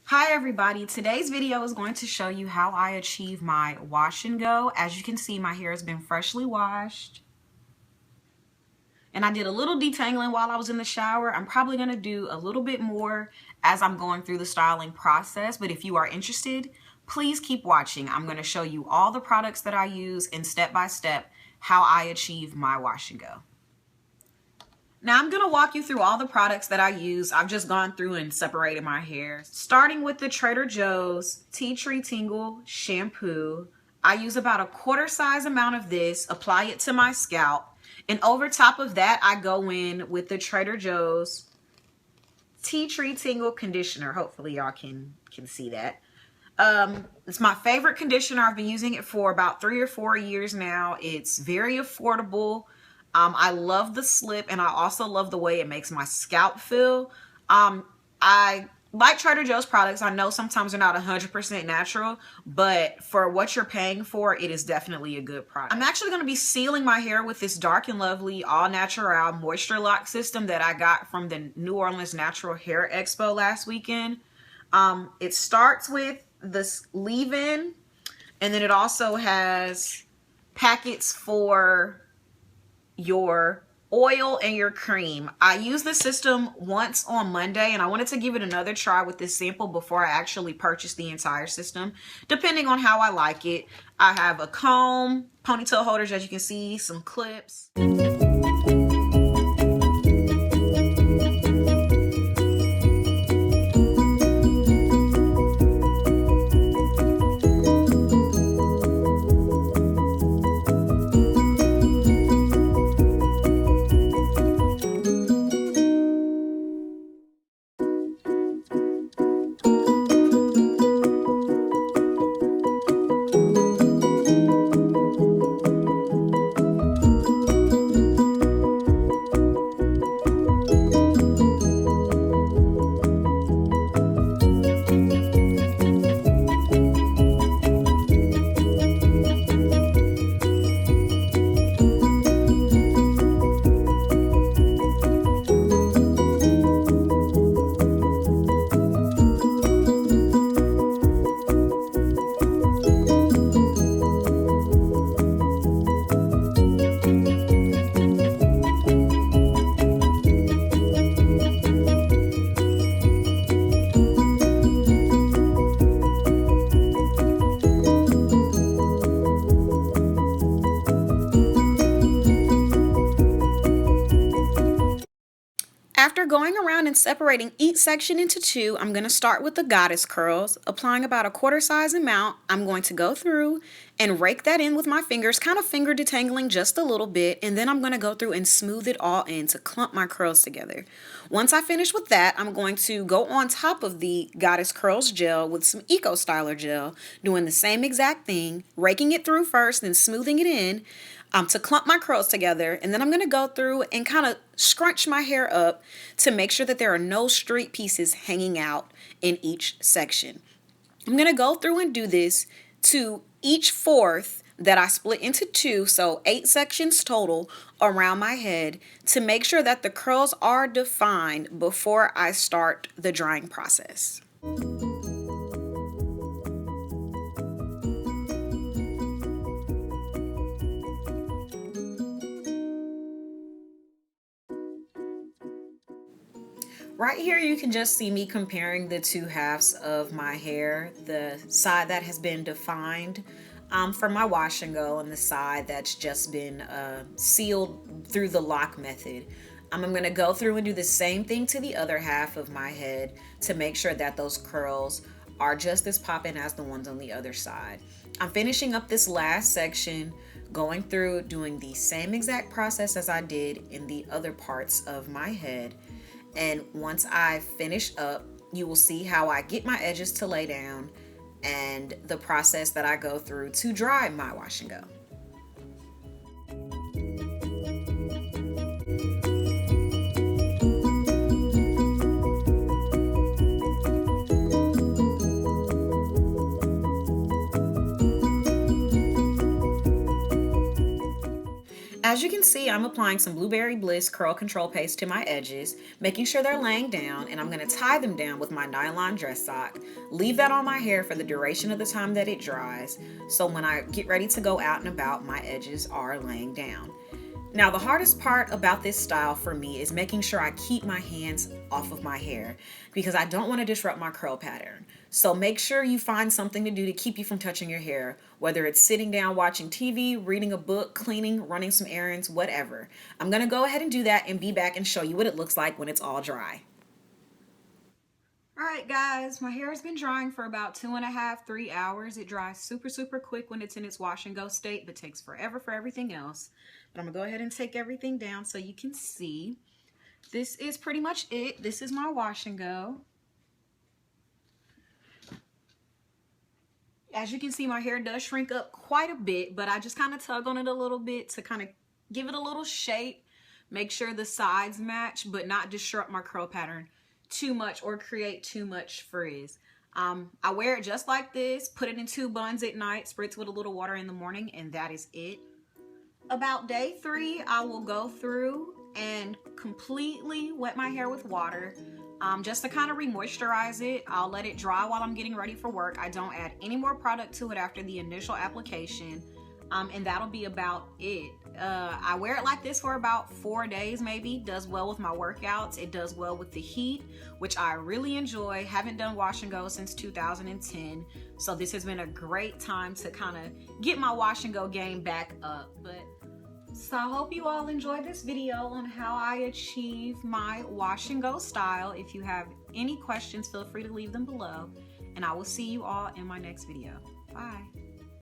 Hi everybody, today's video is going to show you how I achieve my wash and go. As you can see, my hair has been freshly washed. And I did a little detangling while I was in the shower. I'm probably going to do a little bit more as I'm going through the styling process. But if you are interested, please keep watching. I'm going to show you all the products that I use and step by step how I achieve my wash and go. Now I'm going to walk you through all the products that I use. I've just gone through and separated my hair. Starting with the Trader Joe's Tea Tree Tingle shampoo. I use about a quarter size amount of this, apply it to my scalp. And over top of that, I go in with the Trader Joe's Tea Tree Tingle conditioner. Hopefully y'all can see that. It's my favorite conditioner. I've been using it for about 3 or 4 years now. It's very affordable. I love the slip, and I also love the way it makes my scalp feel. I like Trader Joe's products. I know sometimes they're not 100% natural, but for what you're paying for, it is definitely a good product. I'm actually going to be sealing my hair with this Dark and Lovely All Naturale Moisture Lock system that I got from the New Orleans Natural Hair Expo last weekend. It starts with this leave-in, and then it also has packets for your oil and your cream. I used the system once on Monday, and I wanted to give it another try with this sample before I actually purchase the entire system, depending on how I like it. I have a comb, ponytail holders, as you can see, some clips. After going around and separating each section into two, I'm going to start with the goddess curls, applying about a quarter size amount. I'm going to go through and rake that in with my fingers, kind of finger detangling just a little bit, and then I'm going to go through and smooth it all in to clump my curls together. Once I finish with that, I'm going to go on top of the goddess curls gel with some Eco Styler gel, doing the same exact thing, raking it through first, then smoothing it in to clump my curls together. And then I'm going to go through and kind of scrunch my hair up to make sure that there are no straight pieces hanging out in each section. I'm going to go through and do this to each fourth that I split into two, so 8 sections total around my head, to make sure that the curls are defined before I start the drying process. Right here, you can just see me comparing the two halves of my hair, the side that has been defined for my wash and go, and the side that's just been sealed through the lock method. I'm going to go through and do the same thing to the other half of my head to make sure that those curls are just as popping as the ones on the other side. I'm finishing up this last section, going through doing the same exact process as I did in the other parts of my head. And once I finish up, you will see how I get my edges to lay down and the process that I go through to dry my wash and go. As you can see, I'm applying some Blueberry Bliss Curl Control Paste to my edges, making sure they're laying down, and I'm going to tie them down with my nylon dress sock. Leave that on my hair for the duration of the time that it dries, so when I get ready to go out and about, my edges are laying down. Now, the hardest part about this style for me is making sure I keep my hands off of my hair because I don't want to disrupt my curl pattern. So make sure you find something to do to keep you from touching your hair, whether it's sitting down watching TV, reading a book, cleaning, running some errands, whatever. I'm going to go ahead and do that and be back and show you what it looks like when it's all dry. All right, guys, my hair has been drying for about 2.5 to 3 hours. It dries super quick when it's in its wash and go state, but takes forever for everything else. But I'm gonna go ahead and take everything down so you can see. This is pretty much it. This is my wash and go. As you can see, my hair does shrink up quite a bit, but I just kind of tug on it a little bit to kind of give it a little shape, make sure the sides match, but not disrupt my curl pattern too much or create too much frizz. I wear it just like this, put it in 2 buns at night, spritz with a little water in the morning, and that is it. About day 3, I will go through and completely wet my hair with water just to kind of re-moisturize it. I'll let it dry while I'm getting ready for work. I don't add any more product to it after the initial application, and that'll be about it. I wear it like this for about 4 days maybe. Does well with my workouts. It does well with the heat, which I really enjoy. Haven't done wash and go since 2010, so this has been a great time to kind of get my wash and go game back up. So I hope you all enjoyed this video on how I achieve my wash and go style. If you have any questions, feel free to leave them below, and I will see you all in my next video. Bye.